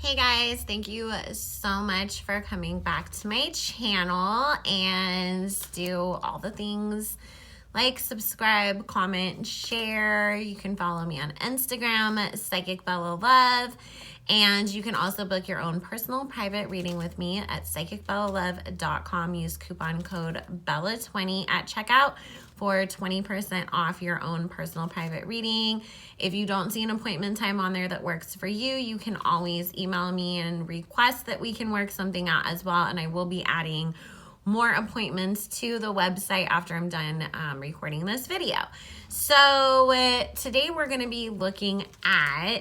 Hey guys, thank you so much for coming back to my channel and do all the things like subscribe, comment, share. You can follow me on Instagram, Psychic Bella Love, and you can also book your own personal private reading with me at psychicbellalove.com. Use coupon code BELLA20 at checkout for 20% off your own personal private reading. If you don't see an appointment time on there that works for you, you can always email me and request that we can work something out as well, and I will be adding more appointments to the website after I'm done recording this video. So today we're going to be looking at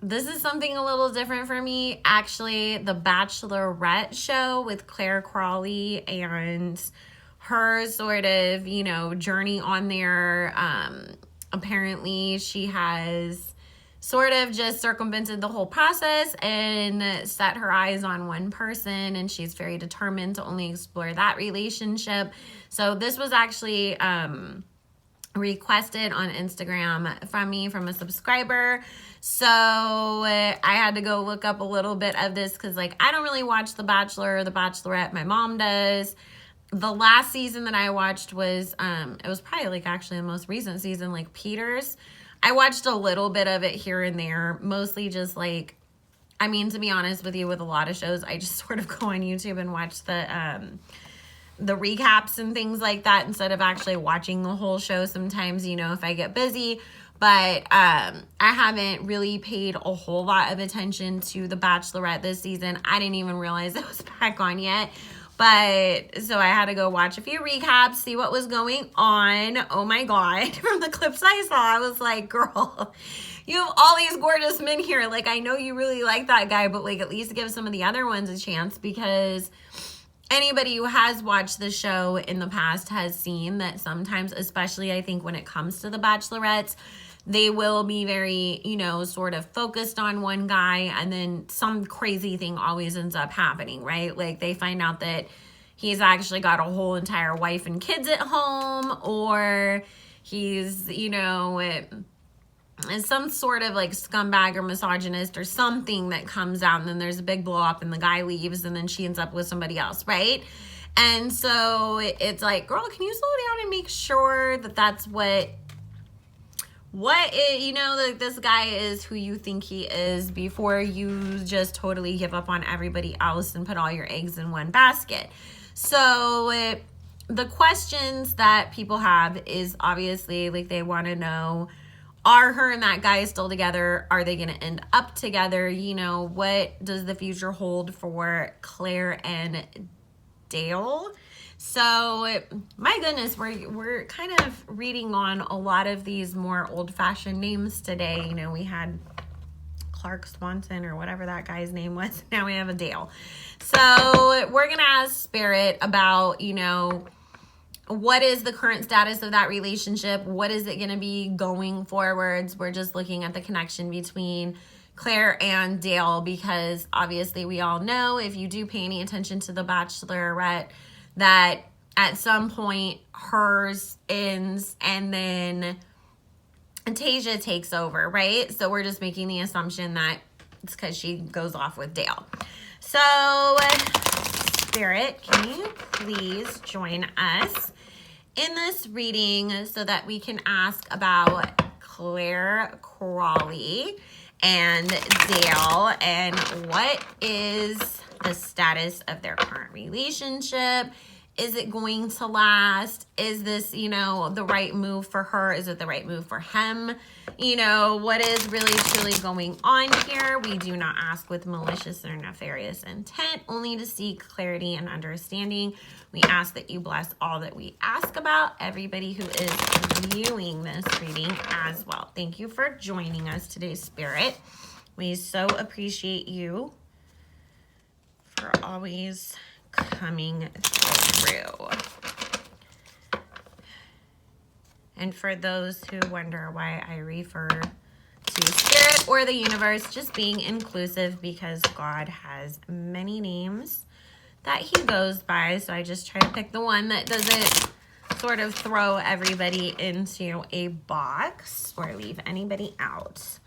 this is something a little different for me, actually, the Bachelorette show with Crawley and her sort of, journey on there. Apparently she has sort of just circumvented the whole process and set her eyes on one person, and she's very determined to only explore that relationship. So this was actually requested on Instagram from me, from a subscriber. So I had to go look up a little bit of this because, I don't really watch The Bachelor or The Bachelorette. My mom does. The last season that I watched was, it was probably, actually the most recent season, Peter's. I watched a little bit of it here and there, mostly just, to be honest with you, with a lot of shows, I just sort of go on YouTube and watch the recaps and things like that instead of actually watching the whole show sometimes, if I get busy. But I haven't really paid a whole lot of attention to The Bachelorette this season. I didn't even realize it was back on yet. But so I had to go watch a few recaps, see what was going on. Oh my God. From the clips I saw, I was like, girl, you have all these gorgeous men here. I know you really like that guy, but at least give some of the other ones a chance, because anybody who has watched the show in the past has seen that sometimes, especially I think when it comes to the Bachelorettes, they will be very, sort of focused on one guy, and then some crazy thing always ends up happening, right? They find out that he's actually got a whole entire wife and kids at home, or he's, some sort of scumbag or misogynist or something that comes out, and then there's a big blow up and the guy leaves and then she ends up with somebody else, right? And so it's girl, can you slow down and make sure that that's this guy is who you think he is before you just totally give up on everybody else and put all your eggs in one basket. So the questions that people have is obviously they want to know, are her and that guy still together? Are they going to end up together? What does the future hold for Claire and Dale? So my goodness, we're kind of reading on a lot of these more old-fashioned names today. We had Clark Swanson or whatever that guy's name was. Now we have a Dale. So we're going to ask Spirit about, what is the current status of that relationship? What is it going to be going forwards? We're just looking at the connection between Claire and Dale, because obviously we all know, if you do pay any attention to The Bachelorette, that at some point hers ends and then Tasia takes over, right? So we're just making the assumption that it's because she goes off with Dale. So Spirit, can you please join us in this reading so that we can ask about Claire Crawley and Dale, and what is the status of their current relationship? Is it going to last? Is this, the right move for her? Is it the right move for him? What is really truly going on here? We do not ask with malicious or nefarious intent, only to seek clarity and understanding. We ask that you bless all that we ask about everybody who is viewing this reading as well. Thank you for joining us today, Spirit. We so appreciate you for always coming through. And for those who wonder why I refer to Spirit or the universe, just being inclusive, because God has many names that he goes by. So I just try to pick the one that doesn't sort of throw everybody into a box or leave anybody out.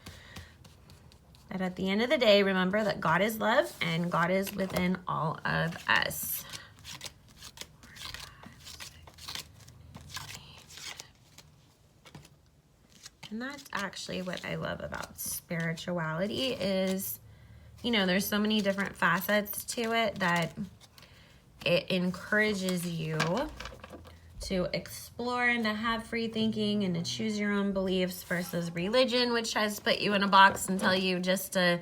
But at the end of the day, remember that God is love and God is within all of us. And that's actually what I love about spirituality is, you know, there's so many different facets to it that it encourages you to explore and to have free thinking and to choose your own beliefs versus religion, which tries to put you in a box and tell you just to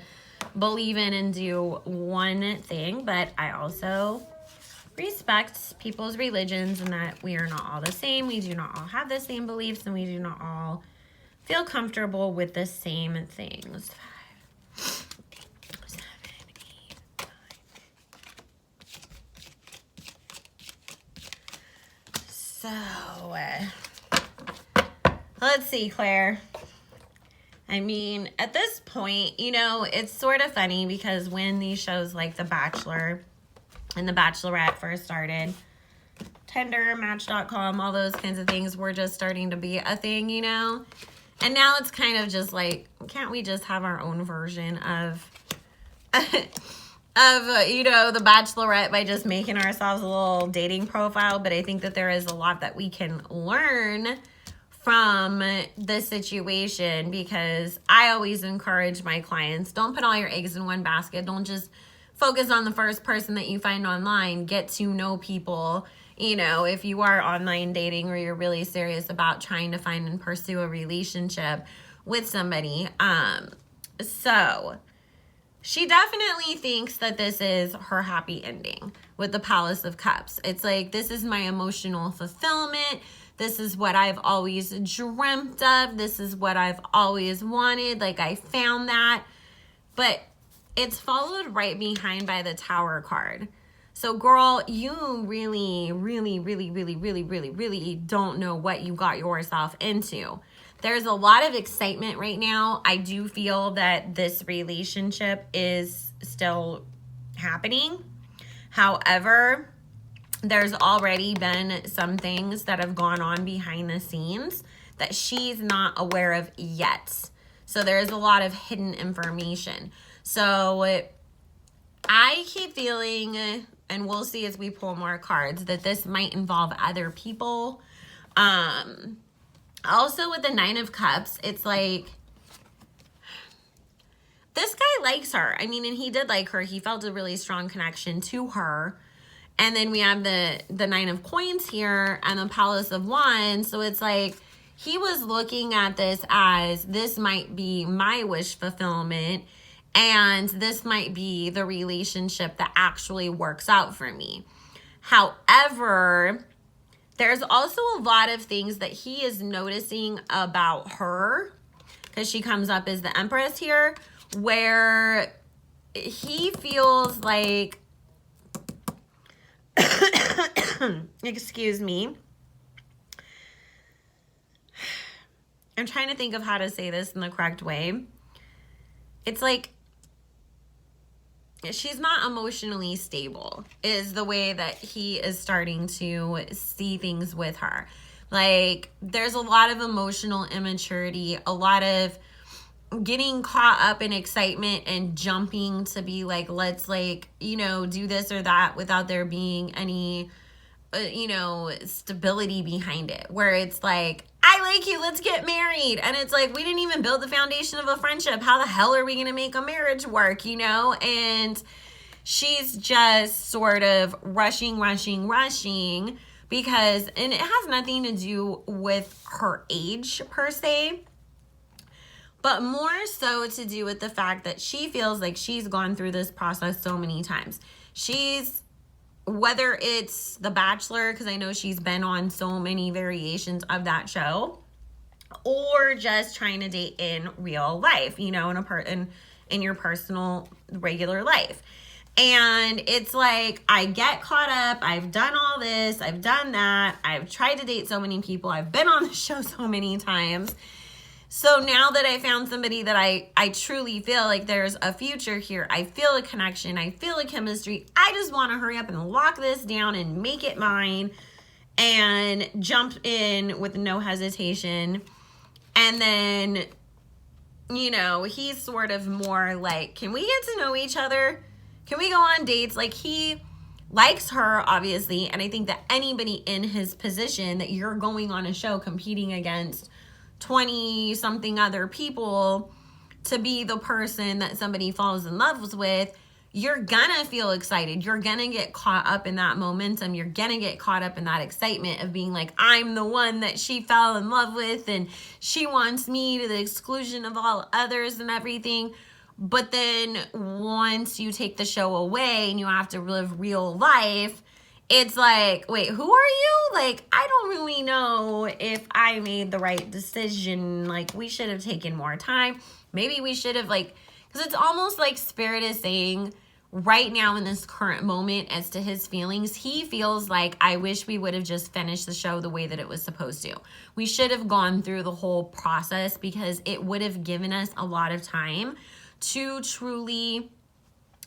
believe in and do one thing. But I also respect people's religions and that we are not all the same. We do not all have the same beliefs and we do not all feel comfortable with the same things. 5, 7, 8, 9. So, let's see, Claire. I mean, at this point, you know, it's sort of funny because when these shows like The Bachelor and The Bachelorette first started, Tinder, Match.com, all those kinds of things were just starting to be a thing, you know? And now it's kind of just like, can't we just have our own version of, you know, The Bachelorette by just making ourselves a little dating profile? But I think that there is a lot that we can learn from the situation because I always encourage my clients, don't put all your eggs in one basket. Don't just focus on the first person that you find online. Get to know people. You know, if you are online dating or you're really serious about trying to find and pursue a relationship with somebody. So she definitely thinks that this is her happy ending with the Palace of Cups. It's like, this is my emotional fulfillment. This is what I've always dreamt of. This is what I've always wanted. Like, I found that. But it's followed right behind by the Tower card. So, girl, you really, really, really, really, really, really, really don't know what you got yourself into. There's a lot of excitement right now. I do feel that this relationship is still happening. However, there's already been some things that have gone on behind the scenes that she's not aware of yet. So there's a lot of hidden information. So I keep feeling, and we'll see as we pull more cards, that this might involve other people. Also with the Nine of Cups, it's like, this guy likes her. I mean, and he did like her. He felt a really strong connection to her. And then we have the Nine of Coins here and the Palace of Wands. So it's like he was looking at this as, this might be my wish fulfillment. And this might be the relationship that actually works out for me. However, there's also a lot of things that he is noticing about her, because she comes up as the Empress here, where he feels like, excuse me, I'm trying to think of how to say this in the correct way. It's like, she's not emotionally stable is the way that he is starting to see things with her. Like, there's a lot of emotional immaturity, a lot of getting caught up in excitement and jumping to be like, let's, like, you know, do this or that without there being any, you know, stability behind it, where it's like, I like you, let's get married. And it's like, we didn't even build the foundation of a friendship. How the hell are we going to make a marriage work, you know? And she's just sort of rushing because, and it has nothing to do with her age per se, but more so to do with the fact that she feels like she's gone through this process so many times. Whether it's The Bachelor, because I know she's been on so many variations of that show, or just trying to date in real life, you know, in your personal regular life. And it's like, I get caught up. I've done all this. I've done that. I've tried to date so many people. I've been on the show so many times. So now that I found somebody that I truly feel like there's a future here, I feel a connection, I feel a chemistry, I just want to hurry up and lock this down and make it mine and jump in with no hesitation. And then you know, he's sort of more like, can we get to know each other? Can we go on dates? Like, he likes her, obviously, and I think that anybody in his position, that you're going on a show competing against 20 something other people to be the person that somebody falls in love with, you're gonna feel excited. You're gonna get caught up in that momentum. You're gonna get caught up in that excitement of being like, I'm the one that she fell in love with and she wants me to the exclusion of all others and everything. But then once you take the show away and you have to live real life, it's like, wait, who are you? Like, I don't really know if I made the right decision. Like, we should have taken more time. Maybe we should have, like, because it's almost like Spirit is saying right now in this current moment as to his feelings, he feels like, I wish we would have just finished the show the way that it was supposed to. We should have gone through the whole process because it would have given us a lot of time to truly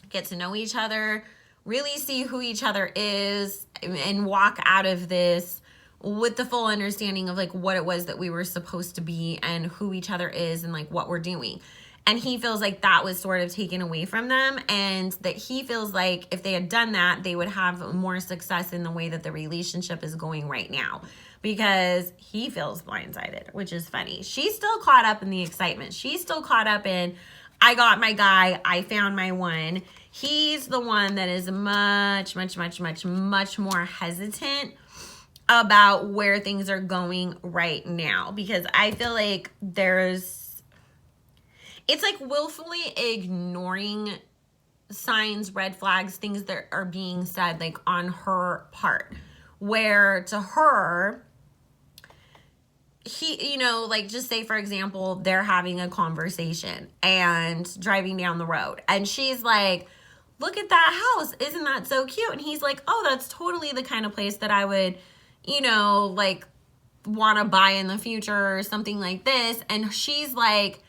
get to know each other, really see who each other is, and walk out of this with the full understanding of like what it was that we were supposed to be and who each other is and like what we're doing. And he feels like that was sort of taken away from them, and that he feels like if they had done that, they would have more success in the way that the relationship is going right now, because he feels blindsided, which is funny. She's still caught up in the excitement. She's still caught up in, I got my guy, I found my one. He's the one that is much more hesitant about where things are going right now, because I feel like it's like willfully ignoring signs, red flags, things that are being said like on her part, where to her, he, you know, like just say for example, they're having a conversation and driving down the road and she's like, look at that house, isn't that so cute? And he's like, oh, that's totally the kind of place that I would, you know, like want to buy in the future or something like this. And she's like,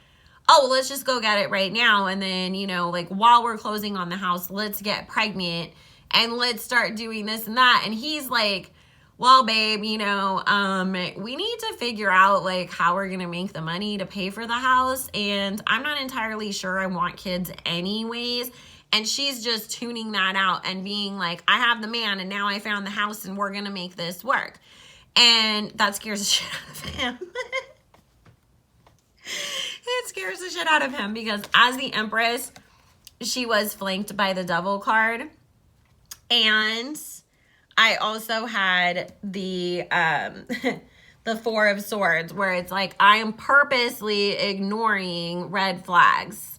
oh, let's just go get it right now. And then, you know, like while we're closing on the house, let's get pregnant and let's start doing this and that. And he's like, well, babe, you know, we need to figure out like how we're going to make the money to pay for the house. And I'm not entirely sure I want kids anyways. And she's just tuning that out and being like, I have the man and now I found the house and we're going to make this work. And that scares the shit out of him. It scares the shit out of him because as the Empress, she was flanked by the Devil card. And I also had the the Four of Swords, where it's like I am purposely ignoring red flags.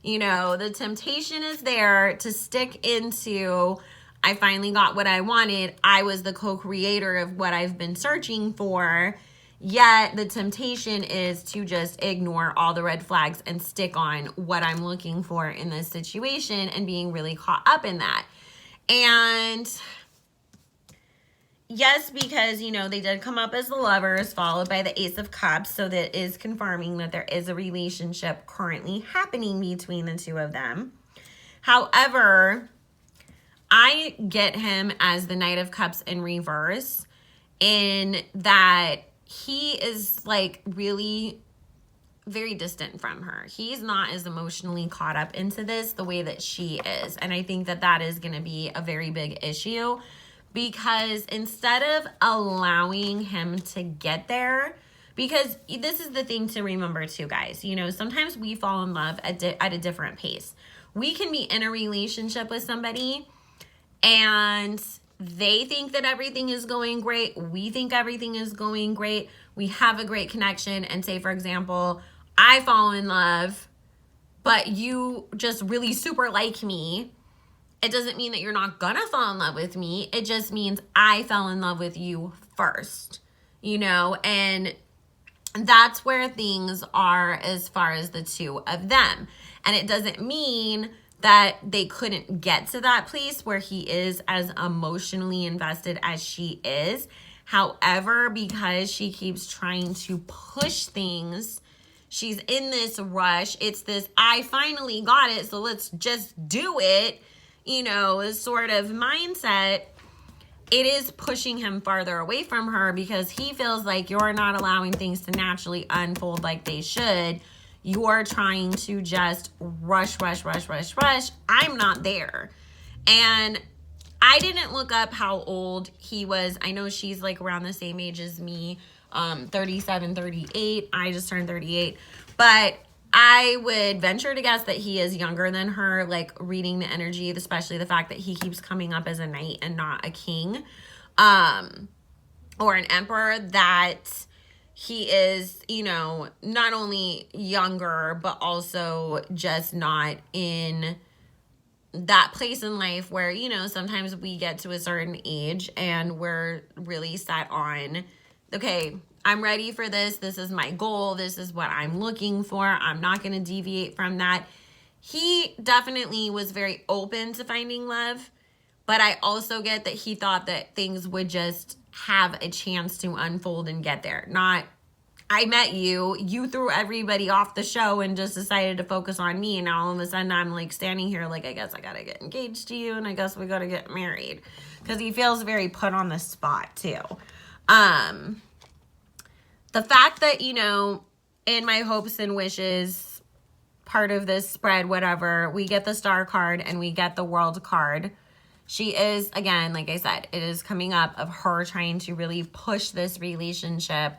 You know, the temptation is there to stick into, I finally got what I wanted. I was the co-creator of what I've been searching for. Yet the temptation is to just ignore all the red flags and stick on what I'm looking for in this situation and being really caught up in that. And yes, because, you know, they did come up as the Lovers followed by the Ace of Cups. So that is confirming that there is a relationship currently happening between the two of them. However, I get him as the Knight of Cups in reverse, in that he is like really very distant from her. He's not as emotionally caught up into this the way that she is. And I think that that is going to be a very big issue, because instead of allowing him to get there, because this is the thing to remember too, guys, you know, sometimes we fall in love at a different pace. We can be in a relationship with somebody and they think that everything is going great. We think everything is going great. We have a great connection. And say, for example, I fall in love, but you just really super like me. It doesn't mean that you're not gonna fall in love with me. It just means I fell in love with you first, you know? And that's where things are as far as the two of them. And it doesn't mean that they couldn't get to that place where he is as emotionally invested as she is. However, because she keeps trying to push things, she's in this rush. It's this, I finally got it, so let's just do it, you know, this sort of mindset. It is pushing him farther away from her because he feels like you're not allowing things to naturally unfold like they should. you're trying to just rush. I'm not there. And I didn't look up how old he was. I know she's like around the same age as me, 37, 38. I just turned 38. But I would venture to guess that he is younger than her, like reading the energy, especially the fact that he keeps coming up as a knight and not a king, or an emperor, that he is, you know, not only younger, but also just not in that place in life where, you know, sometimes we get to a certain age and we're really set on, okay, I'm ready for this. This is my goal. This is what I'm looking for. I'm not going to deviate from that. He definitely was very open to finding love, but I also get that he thought that things would just have a chance to unfold and get there. Not, I met you, you threw everybody off the show and just decided to focus on me, and now all of a sudden I'm like standing here like, I guess I gotta get engaged to you, and I guess we gotta get married. Because he feels very put on the spot too. The fact that, you know, in my hopes and wishes part of this spread, whatever, we get the star card and we get the world card. She is, again, like I said, it is coming up of her trying to really push this relationship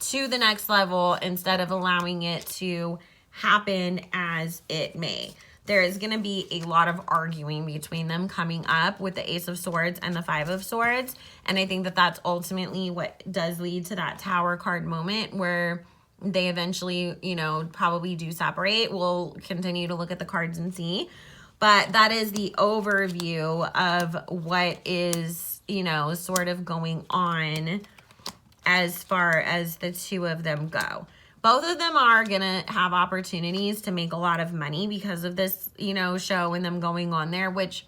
to the next level instead of allowing it to happen as it may. There is going to be a lot of arguing between them coming up with the Ace of Swords and the Five of Swords. And I think that that's ultimately what does lead to that Tower card moment where they eventually, you know, probably do separate. We'll continue to look at the cards and see. But that is the overview of what is, you know, sort of going on as far as the two of them go. Both of them are going to have opportunities to make a lot of money because of this, you know, show and them going on there, which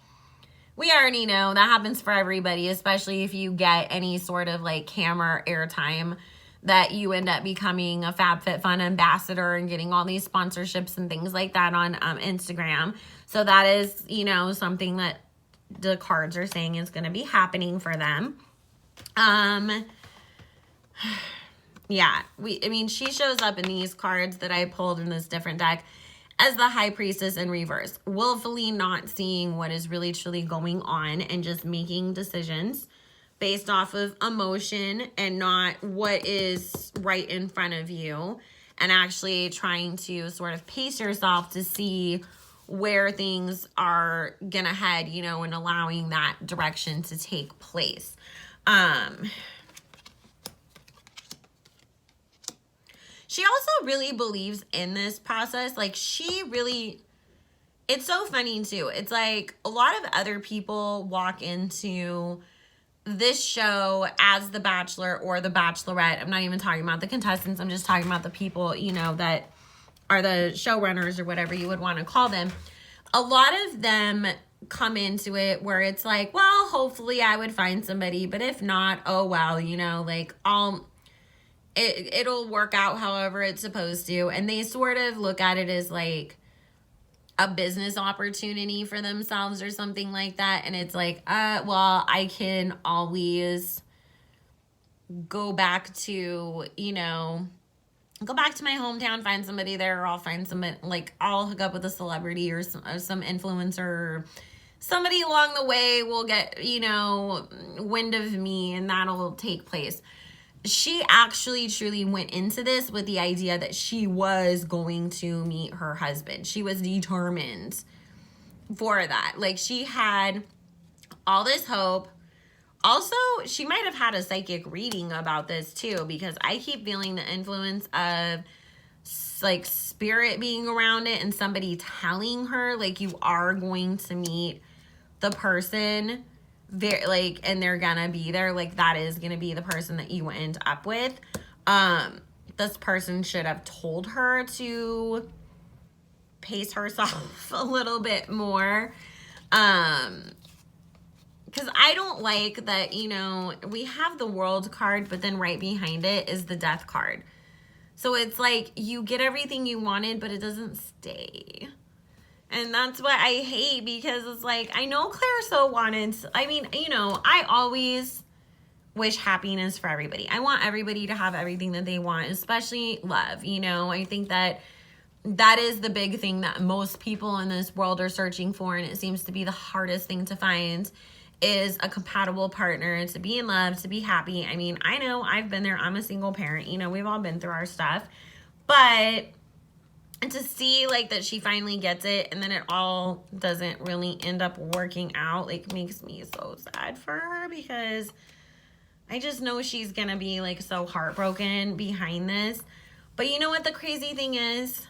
we already know that happens for everybody, especially if you get any sort of like camera airtime, that you end up becoming a FabFitFun ambassador and getting all these sponsorships and things like that on Instagram. So that is, you know, something that the cards are saying is going to be happening for them. Yeah, I mean, she shows up in these cards that I pulled in this different deck as the High Priestess in reverse, willfully not seeing what is really truly going on and just making decisions based off of emotion and not what is right in front of you, and actually trying to sort of pace yourself to see where things are gonna head, you know, and allowing that direction to take place. She also really believes in this process. Like, she really, it's so funny too. It's like a lot of other people walk into this show as the Bachelor or the Bachelorette. I'm not even talking about the contestants. I'm just talking about the people, you know, that are the showrunners or whatever you would want to call them. A lot of them come into it where it's like, well, hopefully I would find somebody, but if not, oh well, you know, like it'll work out however it's supposed to. And they sort of look at it as like a business opportunity for themselves or something like that. And it's like, well, I can always go back to, you know, go back to my hometown, find somebody there, or I'll find somebody, like I'll hook up with a celebrity or some influencer, or somebody along the way will get, you know, wind of me, and that'll take place. She actually truly went into this with the idea that she was going to meet her husband. She was determined for that. Like, she had all this hope. Also, she might have had a psychic reading about this too, because I keep feeling the influence of like spirit being around it and somebody telling her like, you are going to meet the person, very like, and they're gonna be there, like that is gonna be the person that you end up with. This person should have told her to pace herself a little bit more, because I don't like that, you know, we have the World card, but then right behind it is the Death card. So it's like you get everything you wanted, but it doesn't stay. And that's what I hate, because it's like, I know Claire so wanted, I mean, you know, I always wish happiness for everybody. I want everybody to have everything that they want, especially love, you know. I think that that is the big thing that most people in this world are searching for, and it seems to be the hardest thing to find, is a compatible partner, to be in love, to be happy. I mean, I know I've been there. I'm a single parent. You know, we've all been through our stuff. But to see, like, that she finally gets it and then it all doesn't really end up working out, like, makes me so sad for her, because I just know she's gonna be, like, so heartbroken behind this. But you know what the crazy thing is?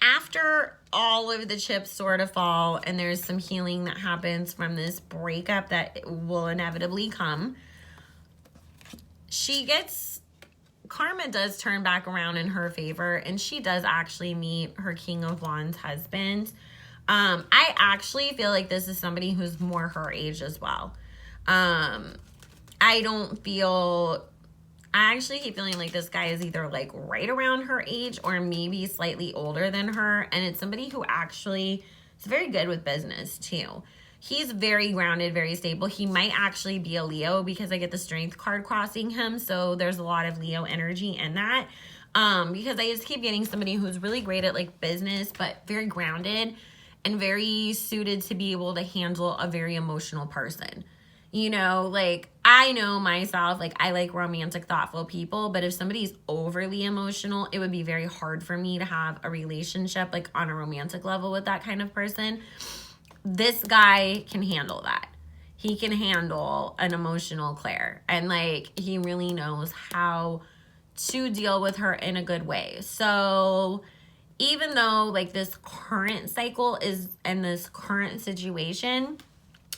After all of the chips sort of fall and there's some healing that happens from this breakup that will inevitably come, karma does turn back around in her favor, and she does actually meet her King of Wands husband. I actually feel like this is somebody who's more her age as well. I actually keep feeling like this guy is either like right around her age or maybe slightly older than her. And it's somebody who actually is very good with business too. He's very grounded, very stable. He might actually be a Leo, because I get the Strength card crossing him. So there's a lot of Leo energy in that. Because I just keep getting somebody who's really great at like business, but very grounded and very suited to be able to handle a very emotional person. You know, like, I know myself, like, I like romantic, thoughtful people, but if somebody's overly emotional, it would be very hard for me to have a relationship, like, on a romantic level with that kind of person. This guy can handle that. He can handle an emotional Claire, and, like, he really knows how to deal with her in a good way. So even though, like, this current cycle is in this current situation,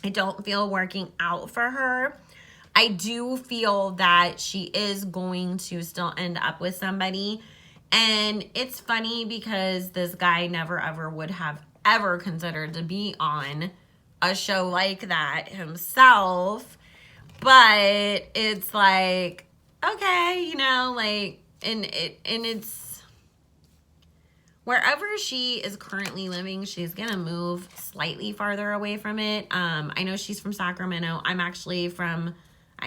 I don't feel working out for her, I do feel that she is going to still end up with somebody. And it's funny because this guy never ever would have ever considered to be on a show like that himself. But it's like, okay, you know, like, and it's wherever she is currently living, she's going to move slightly farther away from it. I know she's from Sacramento. I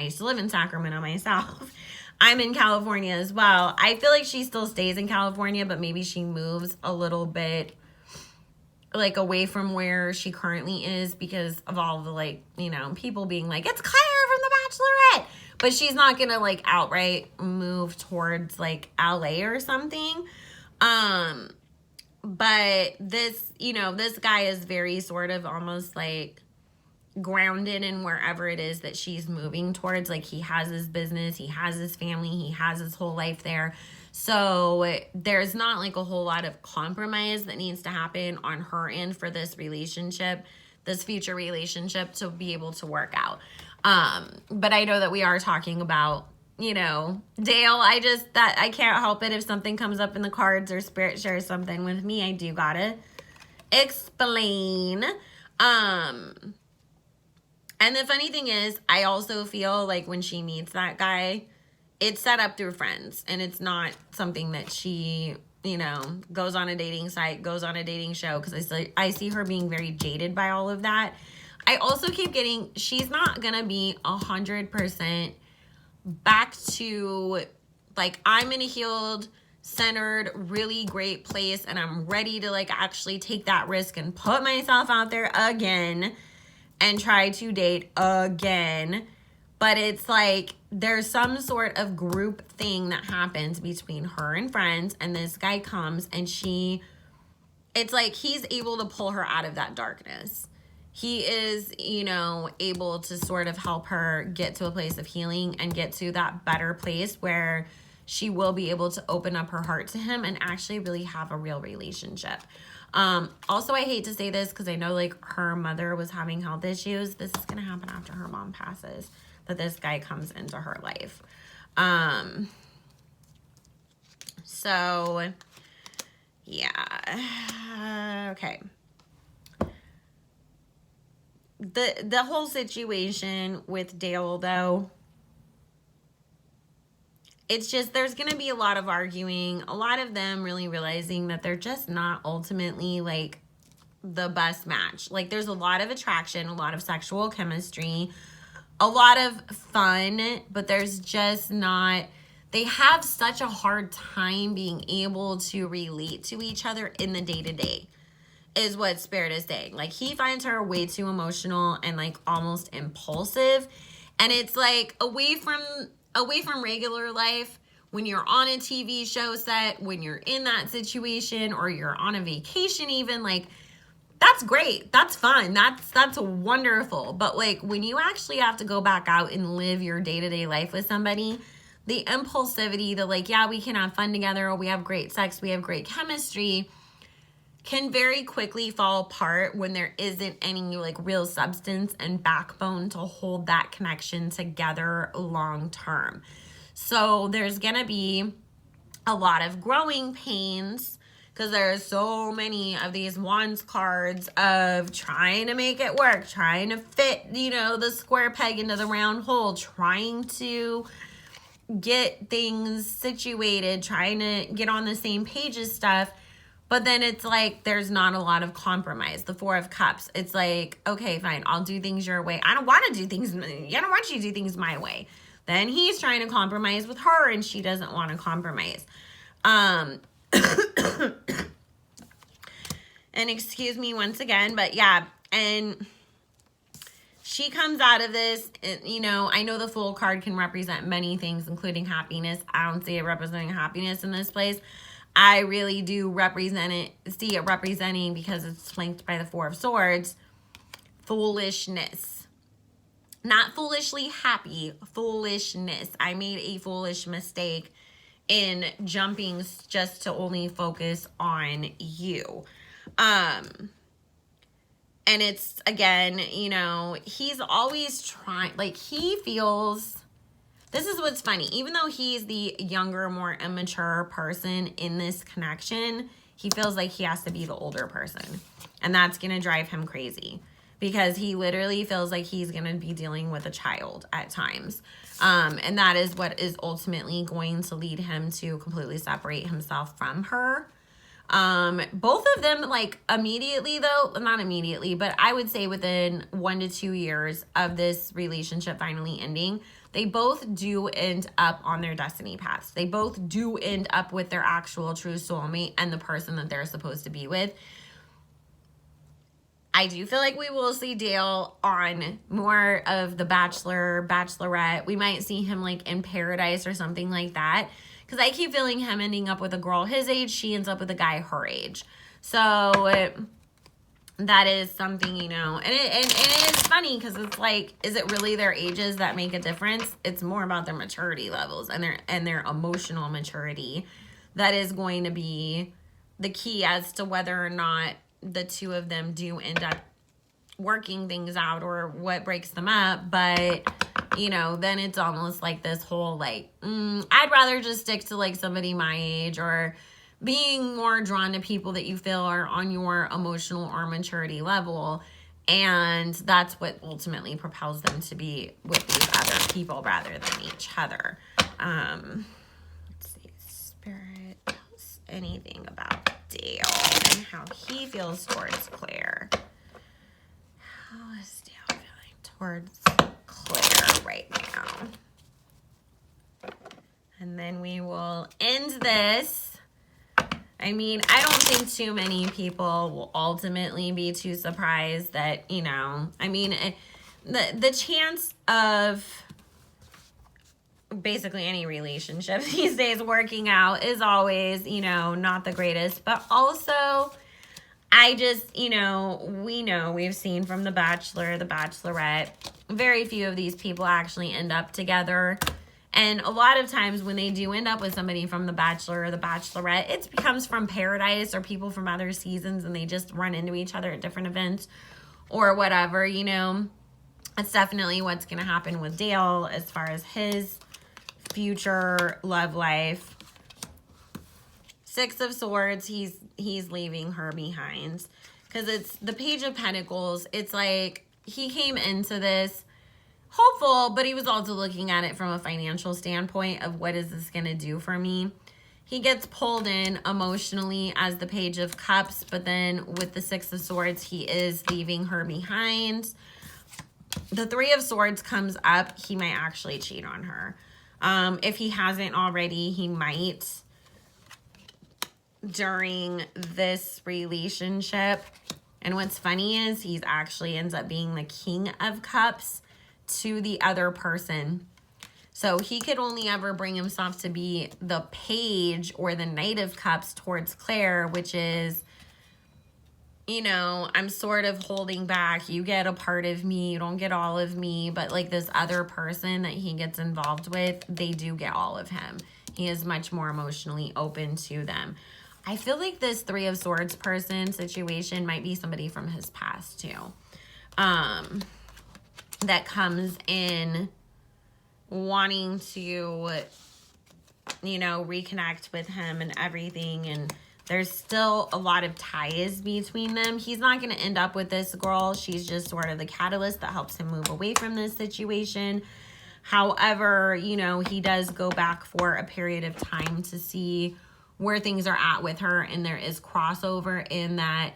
used to live in Sacramento myself. I'm in California as well. I feel like she still stays in California, but maybe she moves a little bit, like, away from where she currently is because of all the, like, you know, people being like, it's Claire from The Bachelorette. But she's not going to, like, outright move towards, like, LA or something. But this, you know, this guy is very sort of almost like grounded in wherever it is that she's moving towards. Like, he has his business, he has his family, he has his whole life there. So there's not like a whole lot of compromise that needs to happen on her end for this relationship, this future relationship, to be able to work out. But I know that we are talking about, you know, Dale. I can't help it. If something comes up in the cards or spirit shares something with me, I do gotta explain. And the funny thing is, I also feel like when she meets that guy, it's set up through friends, and it's not something that she, you know, goes on a dating site, goes on a dating show, because I see her being very jaded by all of that. I also keep getting, she's not gonna be 100% back to, like, I'm in a healed, centered, really great place, and I'm ready to, like, actually take that risk and put myself out there again and try to date again. But it's like there's some sort of group thing that happens between her and friends, and this guy comes, and it's like he's able to pull her out of that darkness. He is, you know, able to sort of help her get to a place of healing and get to that better place where she will be able to open up her heart to him and actually really have a real relationship. Also, I hate to say this because I know, like, her mother was having health issues. This is going to happen after her mom passes, that this guy comes into her life. So, yeah. Okay. The whole situation with Dale, though, it's just, there's going to be a lot of arguing, a lot of them really realizing that they're just not ultimately, like, the best match. Like, there's a lot of attraction, a lot of sexual chemistry, a lot of fun, but there's just not they have such a hard time being able to relate to each other in the day-to-day, is what Spirit is saying. Like, he finds her way too emotional and like almost impulsive. And it's like away from regular life, when you're on a TV show set, when you're in that situation, or you're on a vacation even, like, that's great. That's fun. That's wonderful. But like, when you actually have to go back out and live your day-to-day life with somebody, the impulsivity, the like, yeah, we can have fun together, or we have great sex, we have great chemistry, can very quickly fall apart when there isn't any like real substance and backbone to hold that connection together long term. So there's going to be a lot of growing pains, because there are so many of these Wands cards of trying to make it work, trying to fit, you know, the square peg into the round hole, trying to get things situated, trying to get on the same page as stuff. But then it's like there's not a lot of compromise. The Four of Cups, it's like, okay, fine, I'll do things your way. I don't want to do things, I don't want you to do things my way. Then he's trying to compromise with her, and she doesn't want to compromise. And excuse me once again, but yeah, and she comes out of this, you know, I know the Fool card can represent many things, including happiness. I don't see it representing happiness in this place. I really do see it representing, because it's flanked by the Four of Swords, foolishness. Not foolishly happy, foolishness. I made a foolish mistake in jumping just to only focus on you. And it's, again, you know, he's always trying, like, he feels, this is what's funny, even though he's the younger, more immature person in this connection, he feels like he has to be the older person. And that's going to drive him crazy, because he literally feels like he's going to be dealing with a child at times. And that is what is ultimately going to lead him to completely separate himself from her. Both of them, like, immediately though, not immediately, but I would say within 1 to 2 years of this relationship finally ending, they both do end up on their destiny paths. They both do end up with their actual true soulmate and the person that they're supposed to be with. I do feel like we will see Dale on more of The Bachelor, Bachelorette. We might see him like in Paradise or something like that. Because I keep feeling him ending up with a girl his age. She ends up with a guy her age. So that is something, you know. And it is funny, because it's like, is it really their ages that make a difference? It's more about their maturity levels and their emotional maturity that is going to be the key as to whether or not the two of them do end up working things out, or what breaks them up. But, you know, then it's almost like this whole like, I'd rather just stick to like somebody my age, or being more drawn to people that you feel are on your emotional or maturity level. And that's what ultimately propels them to be with these other people rather than each other. Let's see, Spirit tells anything about Dale and how he feels towards Claire. How is Dale feeling towards Claire right now? And then we will end this. I mean, I don't think too many people will ultimately be too surprised that, you know, I mean, the chance of basically any relationship these days working out is always, you know, not the greatest. But also, I just, you know, we've seen from The Bachelor, The Bachelorette, very few of these people actually end up together. And a lot of times when they do end up with somebody from The Bachelor or The Bachelorette, it becomes from Paradise or people from other seasons, and they just run into each other at different events or whatever, you know. That's definitely what's going to happen with Dale as far as his future love life. Six of Swords, he's leaving her behind. Because it's the Page of Pentacles. It's like he came into this hopeful, but he was also looking at it from a financial standpoint of what is this going to do for me. He gets pulled in emotionally as the Page of Cups, but then with the Six of Swords, he is leaving her behind. The Three of Swords comes up. He might actually cheat on her. If he hasn't already, he might during this relationship. And what's funny is he's actually ends up being the King of Cups to the other person. So he could only ever bring himself to be the Page or the Knight of Cups towards Claire, which is, you know, I'm sort of holding back. You get a part of me, you don't get all of me. But like this other person that he gets involved with, they do get all of him. He is much more emotionally open to them. I feel like this Three of Swords person situation might be somebody from his past too. That comes in wanting to, you know, reconnect with him and everything. And there's still a lot of ties between them. He's not going to end up with this girl. She's just sort of the catalyst that helps him move away from this situation. However, you know, he does go back for a period of time to see where things are at with her. And there is crossover in that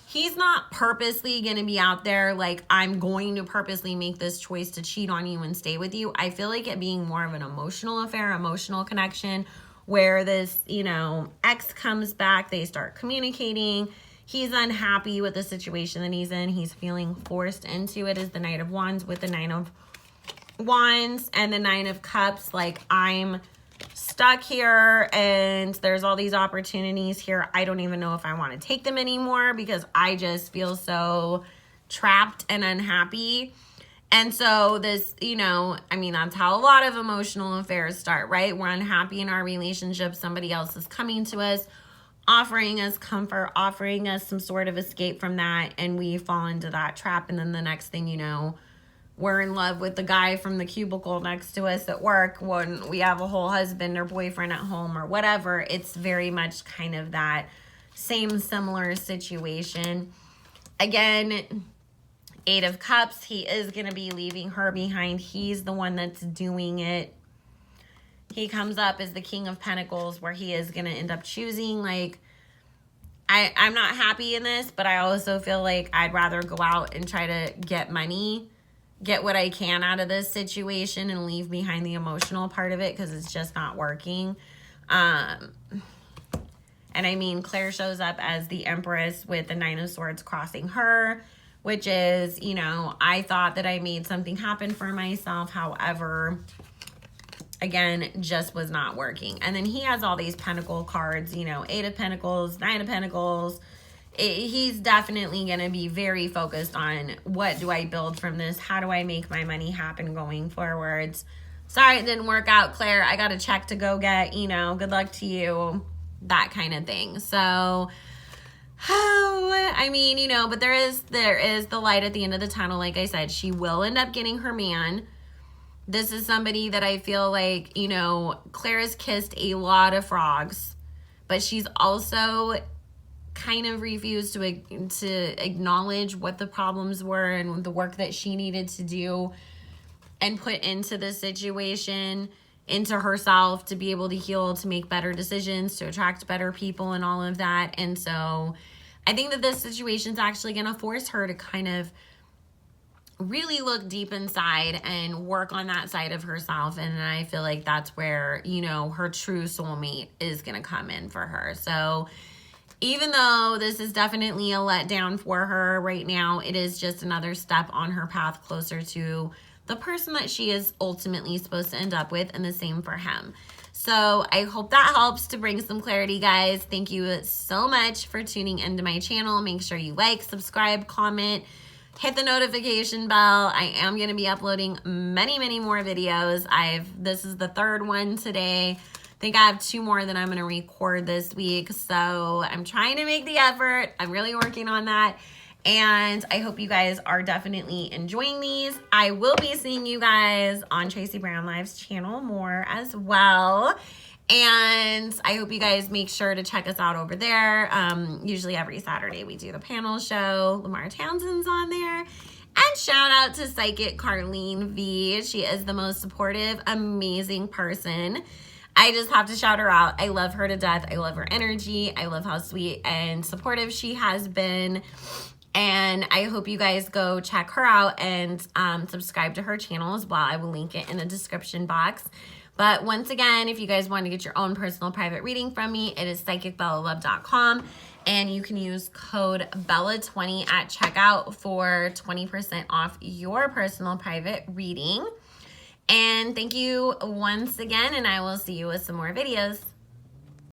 he's not purposely going to be out there like, I'm going to purposely make this choice to cheat on you and stay with you. I feel like it being more of an emotional affair, emotional connection, where this, you know, ex comes back, they start communicating. He's unhappy with the situation that he's in. He's feeling forced into it as the Knight of Wands with the Nine of Wands and the Nine of Cups. Like, I'm stuck here and there's all these opportunities here. I don't even know if I want to take them anymore because I just feel so trapped and unhappy. And so this, you know, I mean, that's how a lot of emotional affairs start, right? We're unhappy in our relationship. Somebody else is coming to us, offering us comfort, offering us some sort of escape from that. And we fall into that trap. And then the next thing you know, we're in love with the guy from the cubicle next to us at work when we have a whole husband or boyfriend at home or whatever. It's very much kind of that same similar situation. Again, Eight of Cups, he is going to be leaving her behind. He's the one that's doing it. He comes up as the King of Pentacles where he is going to end up choosing, like, I'm not happy in this, but I also feel like I'd rather go out and try to get money, get what I can out of this situation and leave behind the emotional part of it because it's just not working. And I mean, Claire shows up as the Empress with the Nine of Swords crossing her, which is, you know, I thought that I made something happen for myself. However, again, just was not working. And then he has all these pentacle cards, you know, Eight of Pentacles, Nine of Pentacles. He's definitely going to be very focused on what do I build from this? How do I make my money happen going forwards? Sorry, it didn't work out, Claire. I got a check to go get, you know, good luck to you, that kind of thing. So, I mean, you know, but there is the light at the end of the tunnel. Like I said, she will end up getting her man. This is somebody that I feel like, you know, Claire has kissed a lot of frogs, but she's also kind of refused to acknowledge what the problems were and the work that she needed to do and put into the situation, into herself to be able to heal, to make better decisions, to attract better people and all of that. And so I think that this situation is actually going to force her to kind of really look deep inside and work on that side of herself. And I feel like that's where, you know, her true soulmate is going to come in for her. So even though this is definitely a letdown for her right now, it is just another step on her path closer to the person that she is ultimately supposed to end up with, and the same for him. So I hope that helps to bring some clarity, guys. Thank you so much for tuning into my channel. Make sure you like, subscribe, comment, hit the notification bell. I am going to be uploading many, many more videos. This is the third one today. I think I have 2 more that I'm going to record this week. So I'm trying to make the effort. I'm really working on that. And I hope you guys are definitely enjoying these. I will be seeing you guys on Tracy Brown Live's channel more as well. And I hope you guys make sure to check us out over there. Usually every Saturday we do the panel show. Lamar Townsend's on there. And shout out to Psychic Carlene V. She is the most supportive, amazing person. I just have to shout her out. I love her to death. I love her energy. I love how sweet and supportive she has been. And I hope you guys go check her out and subscribe to her channel as well. I will link it in the description box. But once again, if you guys want to get your own personal private reading from me, it is psychicbellalove.com. And you can use code BELLA20 at checkout for 20% off your personal private reading. And thank you once again, and I will see you with some more videos.